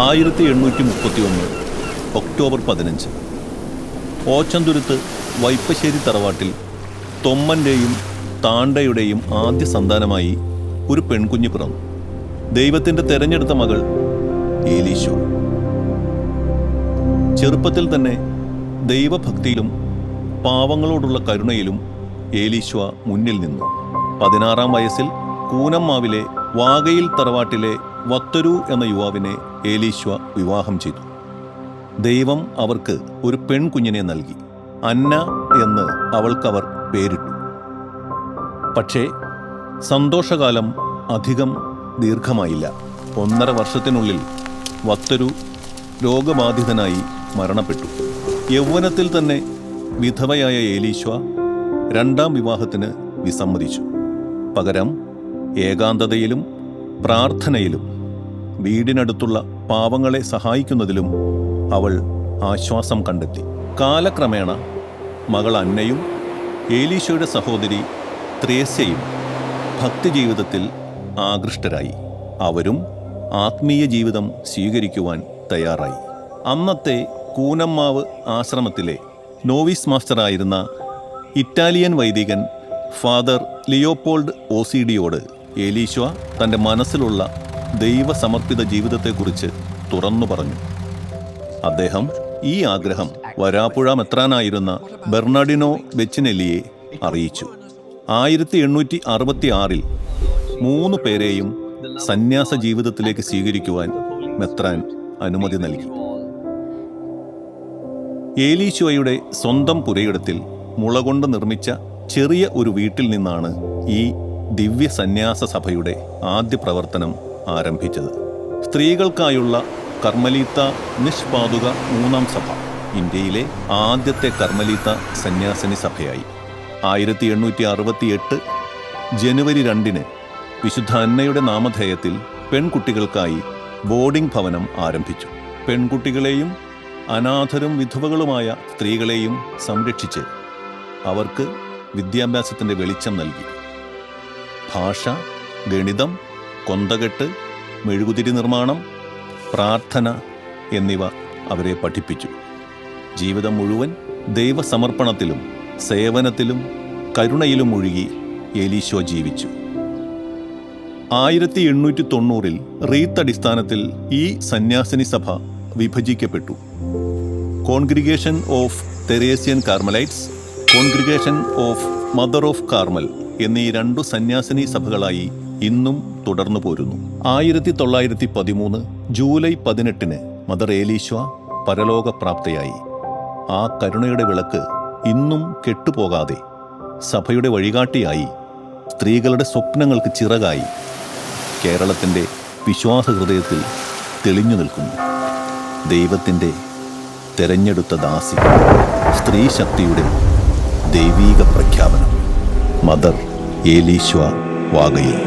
1831 October 15 Ochanthuruth വൈപ്പശ്ശേരി തറവാട്ടിൽ തൊമ്മൻ്റെയും താണ്ടയുടെയും ആദ്യ സന്താനമായി ഒരു പെൺകുഞ്ഞ് പിറന്നു. ദൈവത്തിൻ്റെ തെരഞ്ഞെടുത്ത മകൾ ഏലീശോ. ചെറുപ്പത്തിൽ തന്നെ ദൈവഭക്തിയിലും പാവങ്ങളോടുള്ള കരുണയിലും ഏലീശോ മുന്നിൽ നിന്നു. 16-ാം വയസ്സിൽ കൂനമ്മാവിലെ വാകയിൽ തറവാട്ടിലെ വത്തരു എന്ന യുവാവിനെ ഏലീശോ വിവാഹം ചെയ്തു. ദൈവം അവർക്ക് ഒരു പെൺകുഞ്ഞിനെ നൽകി. അന്ന എന്ന് അവൾക്കവർ പേരിട്ടു. പക്ഷേ സന്തോഷകാലം അധികം ദീർഘമായില്ല. 1.5 വർഷത്തിനുള്ളിൽ വത്തരു രോഗബാധിതനായി മരണപ്പെട്ടു. യൗവനത്തിൽ തന്നെ വിധവയായ ഏലീശോ 2ാം വിവാഹത്തിന് വിസമ്മതിച്ചു. പകരം ഏകാന്തതയിലും പ്രാർത്ഥനയിലും വീടിനടുത്തുള്ള പാവങ്ങളെ സഹായിക്കുന്നതിലും അവൾ ആശ്വാസം കണ്ടെത്തി. കാലക്രമേണ മകൾ അന്നയും ഏലീശോയുടെ സഹോദരി ത്രേസ്യയും ഭക്തിജീവിതത്തിൽ ആകൃഷ്ടരായി. അവരും ആത്മീയ ജീവിതം സ്വീകരിക്കുവാൻ തയ്യാറായി. അന്നത്തെ കൂനമ്മാവ് ആശ്രമത്തിലെ നോവിസ് മാസ്റ്ററായിരുന്ന ഇറ്റാലിയൻ വൈദികൻ ഫാദർ ലിയോപോൾഡ് ഓസിഡിയോട് ഏലീശോ തൻ്റെ മനസ്സിലുള്ള ദൈവസമർപ്പിത ജീവിതത്തെക്കുറിച്ച് തുറന്നു പറഞ്ഞു. അദ്ദേഹം ഈ ആഗ്രഹം വരാപ്പുഴ മെത്രാനായിരുന്ന ബെർണാഡിനോ വെച്ചിനെല്ലിയെ അറിയിച്ചു. 1866 3 പേരെയും സന്യാസ ജീവിതത്തിലേക്ക് സ്വീകരിക്കുവാൻ മെത്രാൻ അനുമതി നൽകി. ഏലീശോയുടെ സ്വന്തം പുരയിടത്തിൽ മുളകൊണ്ട് നിർമ്മിച്ച ചെറിയ ഒരു വീട്ടിൽ നിന്നാണ് ഈ ദിവ്യ സന്യാസ സഭയുടെ ആദ്യ പ്രവർത്തനം ആരംഭിച്ചത്. സ്ത്രീകൾക്കായുള്ള കർമ്മലീത്ത നിഷ്പാതുക 3ാം സഭ ഇന്ത്യയിലെ ആദ്യത്തെ കർമ്മലീത്ത സന്യാസിനി സഭയായി. 1868 ജനുവരി 2 വിശുദ്ധ അന്നയുടെ നാമധേയത്തിൽ പെൺകുട്ടികൾക്കായി ബോർഡിംഗ് ഭവനം ആരംഭിച്ചു. പെൺകുട്ടികളെയും അനാഥരും വിധവകളുമായ സ്ത്രീകളെയും സംരക്ഷിച്ച് അവർക്ക് വിദ്യാഭ്യാസത്തിൻ്റെ വെളിച്ചം നൽകി. ഭാഷ, ഗണിതം, കൊന്തകെട്ട്, മെഴുകുതിരി നിർമ്മാണം, പ്രാർത്ഥന എന്നിവ അവരെ പഠിപ്പിച്ചു. ജീവിതം മുഴുവൻ ദൈവസമർപ്പണത്തിലും സേവനത്തിലും കരുണയിലും മുഴുകി ഏലീശോ ജീവിച്ചു. 1890 റീത്ത് അടിസ്ഥാനത്തിൽ ഈ സന്യാസിനി സഭ വിഭജിക്കപ്പെട്ടു. Congregation of Teresian Carmelites, congregation of mother of Carmel എന്നീ 2 സന്യാസിനി സഭകളായി ഇന്നും തുടർന്നു പോരുന്നു. 1913 ജൂലൈ 18 മദർ ഏലീശോ പരലോകപ്രാപ്തയായി. ആ കരുണയുടെ വിളക്ക് ഇന്നും കെട്ടുപോകാതെ സഭയുടെ വഴികാട്ടിയായി, സ്ത്രീകളുടെ സ്വപ്നങ്ങൾക്ക് ചിറകായി കേരളത്തിൻ്റെ വിശ്വാസ ഹൃദയത്തിൽ തെളിഞ്ഞു നിൽക്കുന്നു. ദൈവത്തിൻ്റെ തെരഞ്ഞെടുത്ത ദാസി, സ്ത്രീ ശക്തിയുടെ ദൈവീക പ്രഖ്യാപനം. മദർ ഏലീശോ വാകയിൽ.